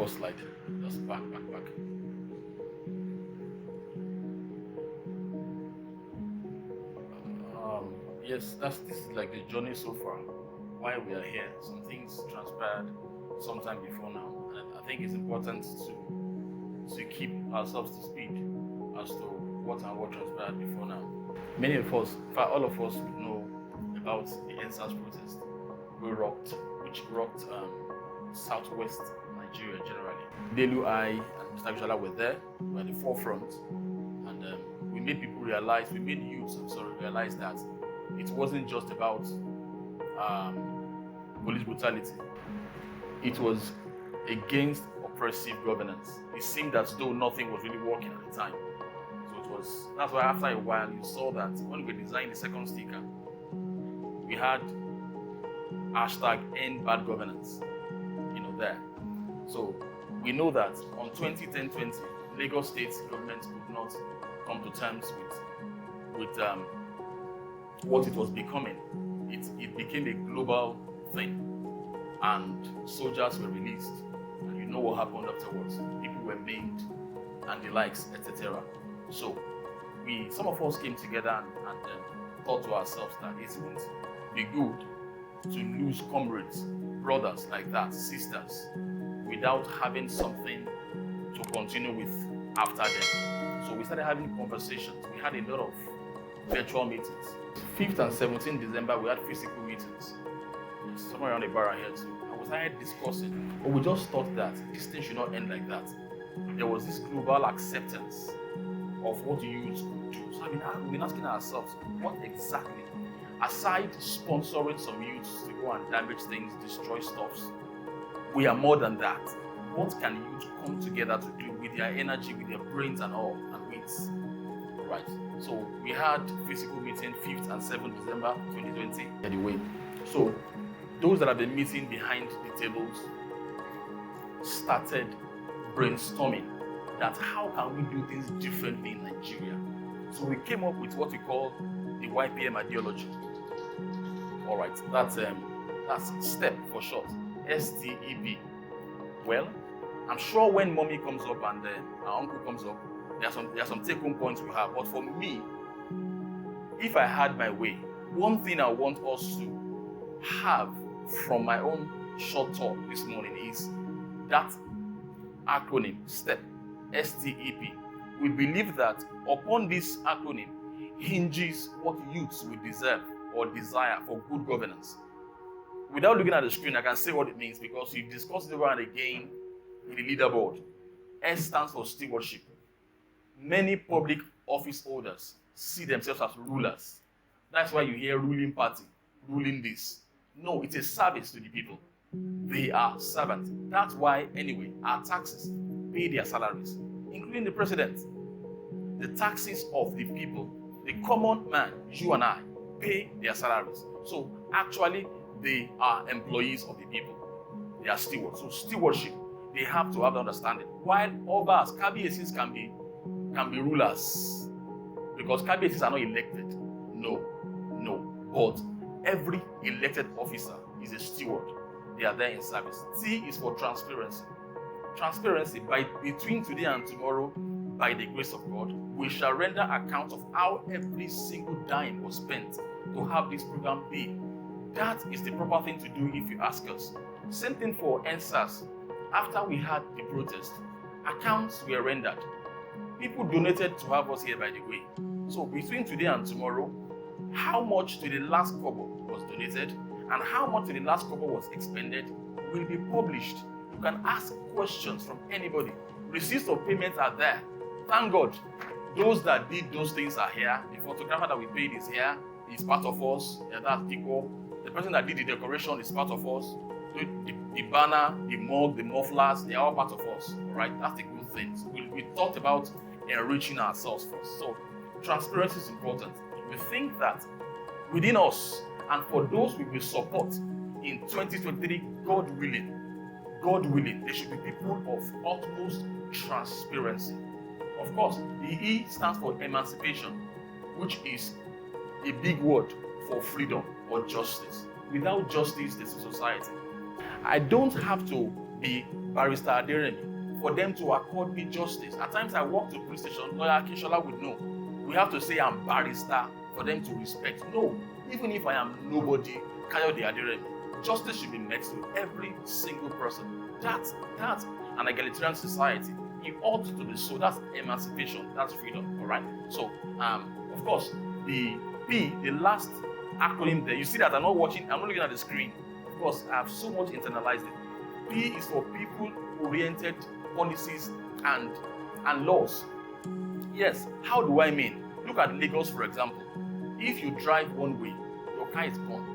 first slide. Just back. Yes, this is like the journey so far. Why we are here. Some things transpired sometime before now, and I think it's important to keep ourselves to speed as to what transpired before now. Many of us, in fact, all of us would know about the NSAS protest, which rocked southwest Nigeria generally. Delu, I, and Mr. Vishala were there, were at the forefront, and we made youths realize that it wasn't just about police brutality. It was against oppressive governance. It seemed as though nothing was really working at the time. So that's why after a while you saw that when we designed the second sticker, we had #EndBadGovernance, there. So we know that on 2010-20, Lagos State government could not come to terms with what it was becoming. It became a global thing, and soldiers were released, and you know what happened afterwards. People were maimed and the likes, etc. So some of us came together and thought to ourselves that it wouldn't be good to lose comrades, brothers like that, sisters, without having something to continue with after them. So we started having conversations. We had a lot of virtual meetings. 5th and 17th December, we had physical meetings. Somewhere around the bar here too. And we started discussing. But we just thought that this thing should not end like that. There was this global acceptance of what youths could do. So we've been asking ourselves, what exactly, aside sponsoring some youths to go and damage things, destroy stuffs, we are more than that. What can youth come together to do with their energy, with their brains and all, and wits? Right. So we had physical meeting 5th and 7th December 2020. Anyway, so those that have been meeting behind the tables started brainstorming that how can we do things differently in Nigeria? So we came up with what we call the YPM Ideology. All right, that's STEP for short, STEP. Well, I'm sure when mommy comes up and our uncle comes up, there are some take-home points we have. But for me, if I had my way, one thing I want us to have from my own short talk this morning is that acronym, STEP, STEP. We believe that upon this acronym hinges what youths will deserve or desire for good governance. Without looking at the screen, I can say what it means because we've discussed it over and again in the leaderboard. S stands for stewardship. Many public office holders see themselves as rulers. That's why you hear ruling party, ruling this. No, it's a service to the people. They are servants. That's why, anyway, our taxes pay their salaries, including the president. The taxes of the people, the common man, you and I, pay their salaries. So actually, they are employees of the people. They are stewards. So stewardship, they have to have the understanding. While obas, kabiyesi can be rulers, because kabiyesi are not elected. No. But every elected officer is a steward. They are there in service. T is for transparency. Transparency, between today and tomorrow, by the grace of God, we shall render account of how every single dime was spent to have this program be. That is the proper thing to do if you ask us. Same thing for NSAS. After we had the protest, accounts were rendered. People donated to have us here, by the way. So between today and tomorrow, how much to the last kobo was donated and how much to the last kobo was expended will be published. You can ask questions from anybody. Receipts of payments are there. Thank God. Those that did those things are here. The photographer that we paid is here. He's part of us. Yeah, that's equal. The person that did the decoration is part of us. The banner, the mug, the mufflers, they are all part of us. All right? That's the good things. We talked about enriching ourselves first. So transparency is important. We think that within us and for those we will support in 2023, God willing, there should be people of utmost transparency. Of course, the E stands for emancipation, which is a big word for freedom or justice. Without justice, there's a society. I don't have to be Barrister Aderemi, for them to accord me justice. At times I walk to police station, lawyer Akishola would know. We have to say I'm barrister for them to respect. No, even if I am nobody, Kayode Aderemi, justice should be next to every single person. That's an egalitarian society. It ought to be so. That's emancipation. That's freedom. All right. So, of course, the P, the last acronym there. You see that I'm not watching. I'm not looking at the screen. Of course, I have so much internalized it. P is for people-oriented policies and laws. Yes. How do I mean? Look at Lagos, for example. If you drive one way, your car is gone.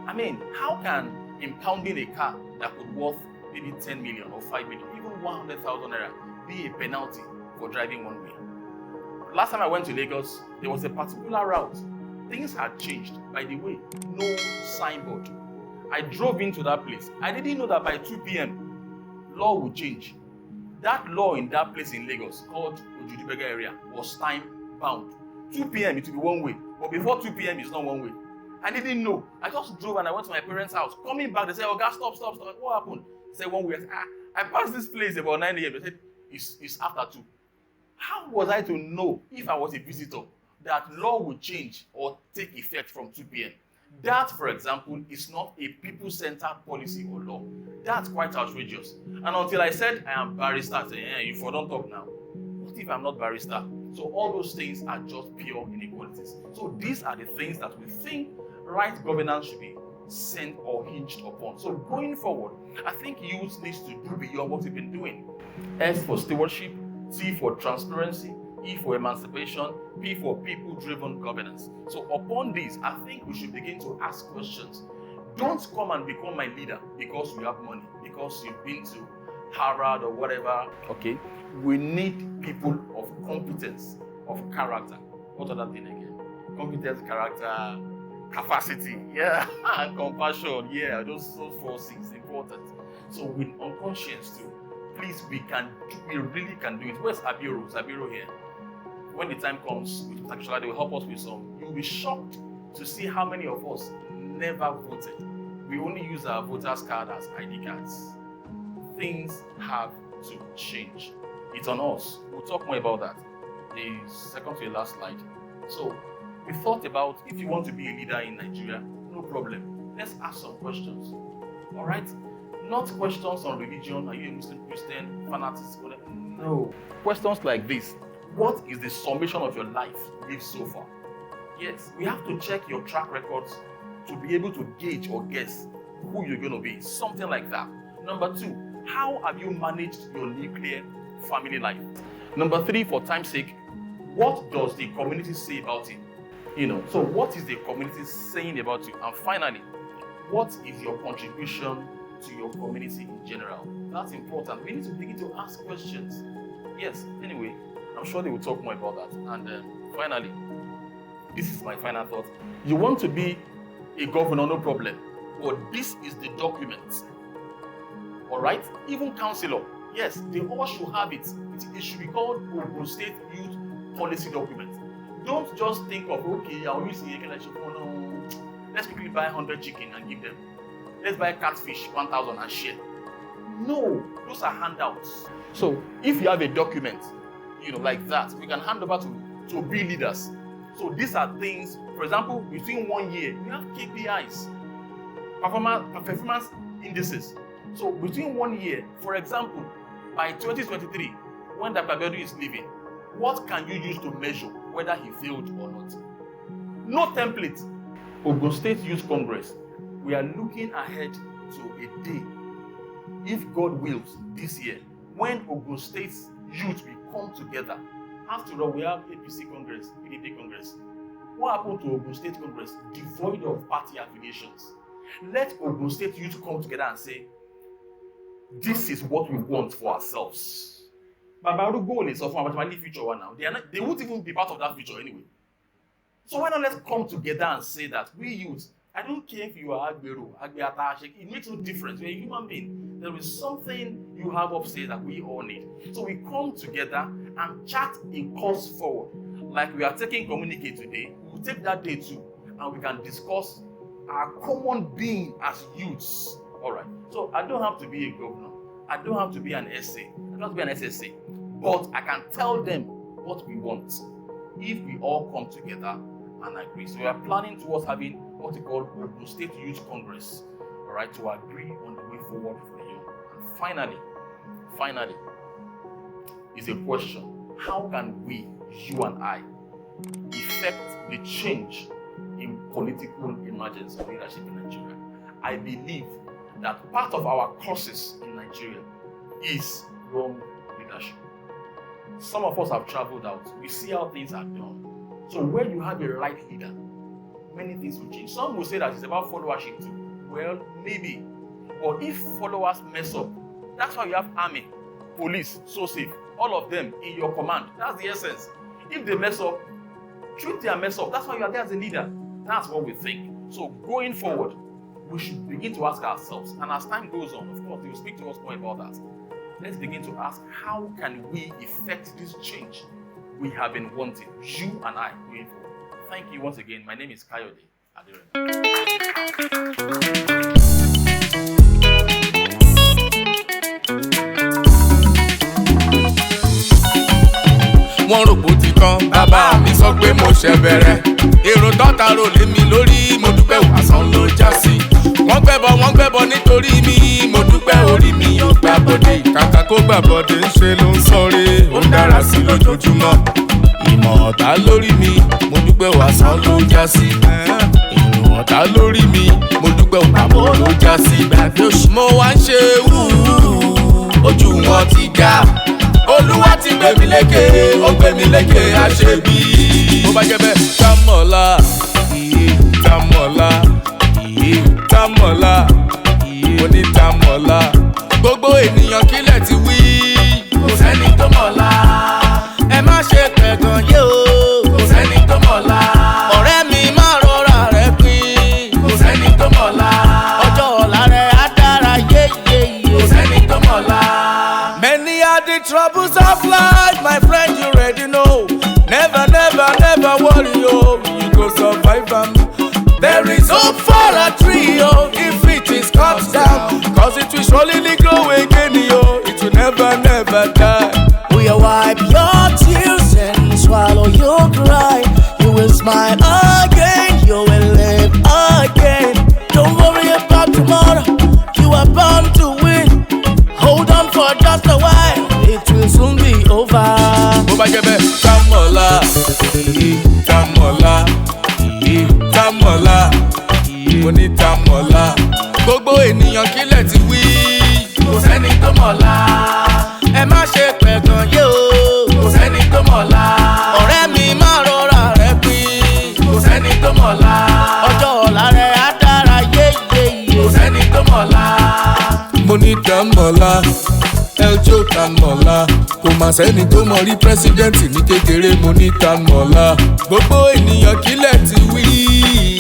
I mean, how can impounding a car that could worth maybe 10 million or 5 million, even 100,000 naira, be a penalty for driving one way? Last time I went to Lagos, there was a particular route. Things had changed. By the way, no signboard. I drove into that place. I didn't know that by 2 p.m., law would change. That law in that place in Lagos, called Ojudibega area, was time-bound. 2 p.m., it will be one way. But before 2 p.m., it's not one way. I didn't know. I just drove and I went to my parents' house. Coming back, they said, "Oh, God, stop. What happened?" I said, one way. I passed this place about 9 a.m. They said, it's after 2. How was I to know, if I was a visitor, that law would change or take effect from 2 p.m.? That, for example, is not a people-centered policy or law. That's quite outrageous. And until I said I am barrister, I said, you don't talk now. What if I'm not barrister? So all those things are just pure inequalities. So these are the things that we think right governance should be sent or hinged upon. So going forward, I think youth needs to do beyond what we've been doing. S for stewardship, T for transparency, E for emancipation, P for people-driven governance. So upon this, I think we should begin to ask questions. Don't come and become my leader because you have money, because you've been to Harvard or whatever. Okay, we need people of competence, of character. What other thing again? Competence, character, capacity, and compassion. Those 4 things important. So with unconscious too, please, we really can do it. Where's Abiro? Abiro here. When the time comes, actually, they will help us with some. You'll be shocked to see how many of us never voted. We only use our voters' card as ID cards. Things have to change. It's on us. We'll talk more about that. The second to the last slide. So, we thought about, if you want to be a leader in Nigeria, no problem. Let's ask some questions. All right? Not questions on religion. Are you a Muslim, Christian, fanatics? No. Questions like this. What is the summation of your life lived so far? Yes, we have to check your track records to be able to gauge or guess who you're going to be. Something like that. Number 2, how have you managed your nuclear family life? Number 3, for time's sake, what does the community say about it? So what is the community saying about you? And finally, what is your contribution to your community in general? That's important. We need to begin to ask questions. Yes, anyway, I'm sure they will talk more about that. And finally, this is my final thought. You want to be a governor, no problem. But this is the document. All right? Even councillor, yes, they all should have it. It should be called Ogun State Youth Policy Document. Don't just think of, okay, I'll use the let's quickly buy 100 chicken and give them. Let's buy catfish, 1,000 and share. No, those are handouts. So if you have a document, like that, we can hand over to be leaders. So these are things, for example, between 1 year, we have KPIs, performance indices. So between 1 year, for example, by 2023, when Dr. Abiodun is leaving, what can you use to measure whether he failed or not? No template. Ogun State Youth Congress, we are looking ahead to a day, if God wills, this year, when Ogun State's youth will come together. After all, we have APC Congress, PDP Congress. What happened to Ogun State Congress? Devoid of party affiliations. Let Ogun State youth come together and say, this is what we want for ourselves. Babaru goal is of our future one now. They won't even be part of that future anyway. So why not let's come together and say that we youth, I don't care if you are Agbero, Agbeata, it makes no difference. You're a human being. There is something you have upstairs that we all need. So we come together and chart a course forward. Like we are taking communicate today, we'll take that day too, and we can discuss our common being as youths. All right. So I don't have to be a governor. I don't have to be an SA. I don't have to be an SSA. But I can tell them what we want if we all come together and agree. So we are planning towards having what we call Ogun State Youth Congress, all right, to agree on the way forward for the youth. And finally, is a question: how can we, you and I, effect the change in political emergence and leadership in Nigeria? I believe that part of our causes in Nigeria is wrong leadership. Some of us have traveled out. We see how things are done. So when you have a right leader, many things will change. Some will say that it's about followership too. Well, maybe. But if followers mess up, that's why you have army, police, so safe, all of them in your command. That's the essence. If they mess up, treat their mess up. That's why you are there as a leader. That's what we think. So going forward, we should begin to ask ourselves, and as time goes on, of course, they will speak to us more about that. Let's begin to ask, how can we effect this change we have been wanting, you and I, going forward? Thank you once again. My name is Kayode Adiremi. Wọ́n rò bó ti tán, bàbá mi sọ pé mo ṣe bẹ̀rẹ̀. Èrò dọ́ta rò lé mi lórí, mo dúpẹ́ àsán ló já sí. Wọ́n gbẹ́bọ nítorí mi, mo dúpẹ́ orí mi yóò gbà bọ́dé. Kàkà kó gbà bọ́dé ń ṣe ló ń sọ́re, ó ń dára sí lójoojúmọ́. Ìmọ̀ ọ̀tá lórí mi, mo dúpẹ́ àsán ló já sí. Ìmọ̀ ọ̀tá lórí mi, mo dúpẹ́ àbọ̀ ló já sí. Gbàgbé òṣì mo wá ń ṣe ojú wọn ti ga. Olúwa ti gbé mi lékè, ó gbé mi lékè àṣebí. Bó bá jẹ́ bẹ́ẹ̀, Támọ̀lá, Támọ̀lá, Támọ̀lá, mo ní Támọ̀lá. Gbogbo ènìyàn kílẹ̀ ti wí. Kò sẹ́ni tó mọ̀lá. Ẹ má ṣe pẹ̀gàn yé o. Kò sẹ́ni tó mọ̀lá. Ọ̀rẹ́ mi má rọra rẹ̀ pín. Kò sẹ́ni tó mọ̀lá. Ọjọ́ ọ̀la rẹ̀ á dára yéyéyé. Kò sẹ́ni tó mọ̀lá. Many are the troubles of life, my friend, you already know. Never worry, oh, you go survive them. There is hope for a tree, oh, if it is cut down. Cause it will surely grow again, oh, it will never die. We will wipe your tears and swallow your cry. You will smile again, you will live again. Don't worry about tomorrow, you are born to win. Hold on for just a while, it will soon be over. Bó bá jẹ́ bẹ́ẹ̀, Támọ̀lá, Támọ̀lá, Támọ̀lá, mo ní Támọ̀lá. Gbogbo ènìyàn kílẹ̀ ti wí. Kò sẹ́ni tó mọ̀lá. Ẹ má ṣe pẹ̀gàn yé o. Kò sẹ́ni tó mọ̀lá. Ọ̀rẹ́ mi má rọra rẹ̀ pín. Kò sẹ́ni tó mọ̀lá. Ọjọ́ ọ̀la rẹ̀ á dára yéyéyé. Kò sẹ́ni tó mọ̀lá. Mo ní Támọ̀lá, Eljo Támọ̀lá. Kò mà sẹ́ni tó mọ rí pírẹ́sídẹ́ǹtì ní kékeré, mo ní Támọ̀lá. Gbogbo ènìyàn kílẹ̀ ti wí.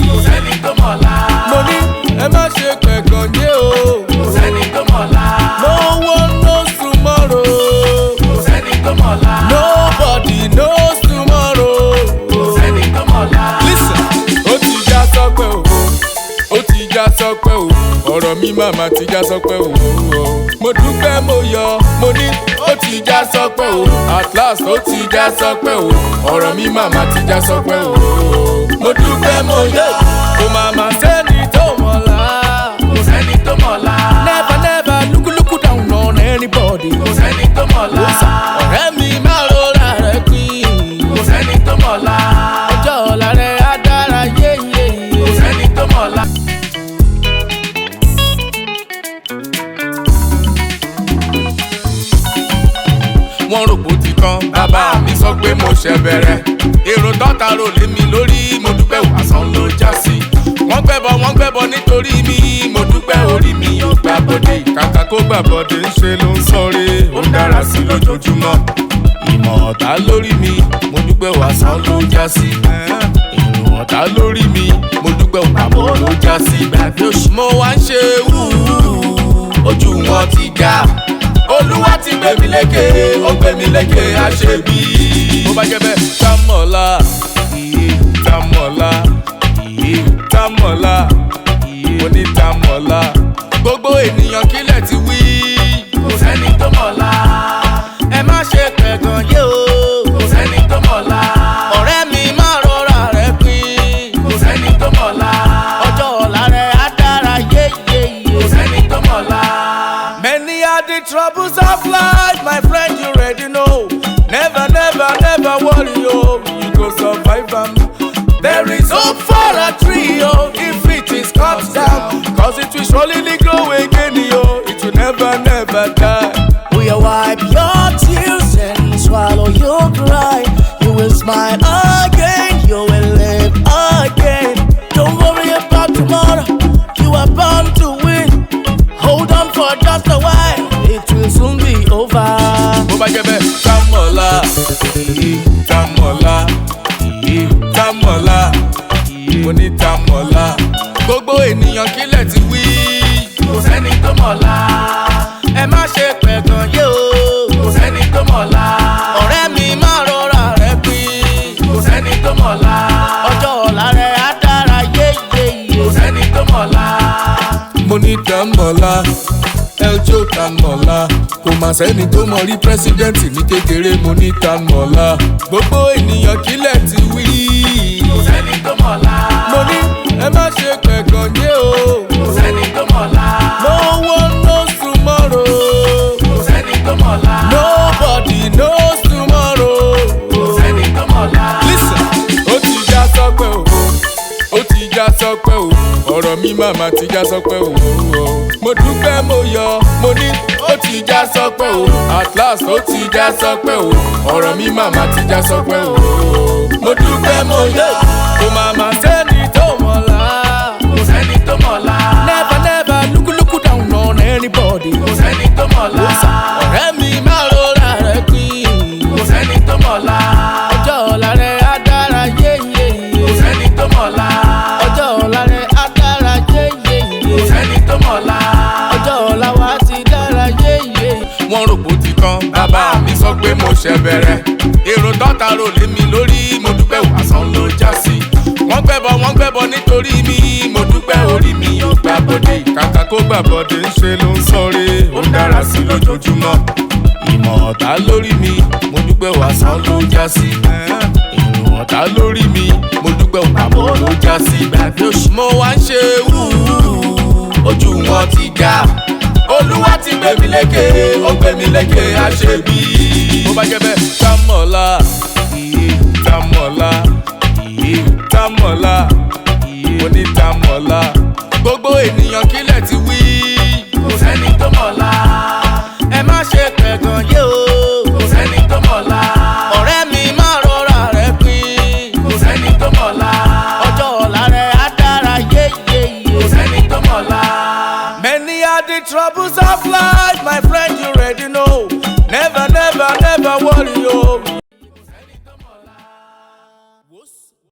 Kò sẹ́ni tó mọ̀lá. Mo ní ẹ má ṣe pẹ̀gàn yé o. Kò sẹ́ni tó mọ̀lá. No one knows tomorrow. Kò sẹ́ni tó mọ̀lá. Nobody knows tomorrow. Kò sẹ́ni tó mọ̀lá. Listen, ó ti já sọ́pẹ́ o. Ó ti já sọ́pẹ́ o. Ọ̀rọ̀ mi màmá ti já sọ́pẹ́ o. Mo dúpẹ́ mo yọ̀, mo ní ó ti já sọ́pẹ́ o. At last ó ti já sọ́pẹ́ o. Ọ̀rọ̀ mi màmá ti já sọ́pẹ́ o. Mo dúpẹ́ mo yọ̀, kò màmá sẹ́ni tó mọ̀lá. Kò sẹ́ni tó mọ̀lá. Never look down on anybody. Kò sẹ́ni tó mọ̀lá. Ọ̀rẹ́ mi má rọra rẹ̀ pín. Kò sẹ́ni tó mọ̀lá. Ọjọ́ ọ̀la rẹ̀ á dára yéyéyé. Kò sẹ́ni tó mọ̀lá. Wọ́n rò bó ti tán, bàbá mi sọ pé mo ṣe bẹ̀rẹ̀. Èrò dọ́ta rò lé mi lórí, mo dúpẹ́ àsán ló já sí. Wọ́n gbẹ́bọ nítorí mi, mo dúpẹ́ orí mi yóò gbà bọ́dé. Kàkà kó gbà bọ́dé ń ṣe ló ń sọ́re, ó ń dára sí lójoojúmọ́. Ìmọ̀ ọ̀tá lórí mi, mo dúpẹ́ àsán ló já sí. Ìmọ̀ ọ̀tá lórí mi, mo dúpẹ́ àbọ̀ ló já sí. Gbàgbé òṣì mo wá ń ṣe ojú wọn ti ga. Olúwa ti gbé mi lékè, ó gbé mi lékè àṣebí. Bó bá jẹ́ bẹ́ẹ̀, Támọ̀lá, Támọ̀lá, Támọ̀lá, mo ní Támọ̀lá. Gbogbo ènìyàn kílẹ̀ ti wí. Kò sẹ́ni tó mọ̀la. Ẹ má ṣe pẹ̀gàn yé o. Kò sẹ́ni tó mọ̀la. Ọ̀rẹ́ mi má rọra rẹ̀ pin. Kò sẹ́ni tó mọ̀la. Ọjọ́ ọ̀la rẹ̀ á dára yéyéyé. Kò sẹ́ni tó mọ̀la. Many are the troubles of life, my friend, you already know. Never, never, never worry, oh, you go survive am. There is hope for a tree, oh, if it is cut down. Cause it will surely grow again, oh, it will never, never die. We will wipe your tears and swallow your cry. You will smile again, you will live again. Don't worry about tomorrow, you are born to win. Hold on for just a while, it will soon be over. Bó bá jẹ́ bẹ́ẹ̀, Támọ̀lá, Támọ̀lá, Támọ̀lá, mo ní Támọ̀lá. Gbogbo ènìyàn kílẹ̀ ti wí. Kò sẹ́ni tó mọ̀la. Ẹ má ṣe pẹ̀gàn yé o. Kò sẹ́ni tó mọ̀la. Ọ̀rẹ́ mi má rọra rẹ̀ pin. Kò sẹ́ni tó mọ̀la. Ọjọ́ ọ̀la rẹ̀ á dára yéyéyé. Kò sẹ́ni tó mọ̀la. Mo ní Támọ̀lá, Eljo Támọ̀lá. Kò mà sẹ́ni tó mọ rí pírẹ́sídẹ́ǹtì ní kékeré, mo ní Támọ̀lá. Gbogbo ènìyàn kílẹ̀ ti wí. Kò sẹ́ni tó mọ̀la. Mo ní ẹ má ṣe pẹ̀gàn yé o. Kò sẹ́ni tó mọ̀la. No one knows tomorrow. Kò sẹ́ni tó mọ̀la. Nobody knows tomorrow. Kò sẹ́ni tó mọ̀la. Listen, ó ti já sọ́pẹ́ o. Ó ti já sọ́pẹ́ o. Ọ̀rọ̀ mi màmá ti já sọ́pẹ́ o. Mo dúpẹ́ mo yọ̀, mo ní ó ti já sọ́pẹ́ o. At last ó ti já sọ́pẹ́ o. Ọ̀rọ̀ mi màmá ti já sọ́pẹ́ o. Mo dúpẹ́ mo yọ̀, kò màmá sẹ́ni tó mọ̀la. Kò sẹ́ni tó mọ̀la. Never, never look down on anybody. Kò sẹ́ni tó mọ̀la. Ọ̀rẹ́ mi má rọra rẹ̀ pin. Kò sẹ́ni tó mọ̀la. Ọjọ́ ọ̀la rẹ̀ á dára yéyéyé. Kò sẹ́ni tó mọ̀la. Ọjọ́ ọ̀la rẹ̀ á dára yéyéyé. Kò sẹ́ni tó mọ̀la. Ọjọ́ ọ̀la wa ti dára yéyéyé. Wọ́n rò bó ti tán, bàbá mi sọ pé mo ṣẹ̀ bẹ̀rẹ̀. Èrò dọ́ta rò lé mi lórí, mo dúpẹ́ wàsán ló já sí. Wọ́n gbẹ́bọ nítorí mi, mo dúpẹ́ orí mi yóò gbà bọ́dé. Kàkà kó gbà bọ́dé ń ṣe ló ń sọ̀rẹ́, ó ń dára sí lójoojúmọ́. Ìmọ̀ ọ̀tá lórí mi, mo dúpẹ́ wàsán ló já sí. Ìmọ̀ ọ̀tá lórí mi, mo dúpẹ́ òpàbọ̀ ló já sí. Gbàgbé oṣù mo wá ń ṣe ojú wọn ti ga. Olúwa ti gbé mi lékè, ó gbé mi lékè àṣebí. Bó bá jẹ́ bẹ́ẹ̀, Támọ̀lá, Támọ̀lá, Támọ̀lá, mo ní Támọ̀lá. Gbogbo ènìyàn kílẹ̀ ti wí. Kò sẹ́ni tó mọ̀la. Ẹ má ṣe pẹ̀gàn yé o. Kò sẹ́ni tó mọ̀la. Ọ̀rẹ́ mi má rọra rẹ̀ pin. Kò sẹ́ni tó mọ̀la. Ọjọ́ ọ̀la rẹ̀ á dára yéyéyé. Kò sẹ́ni tó mọ̀la. Many are the troubles of life, my friend, you already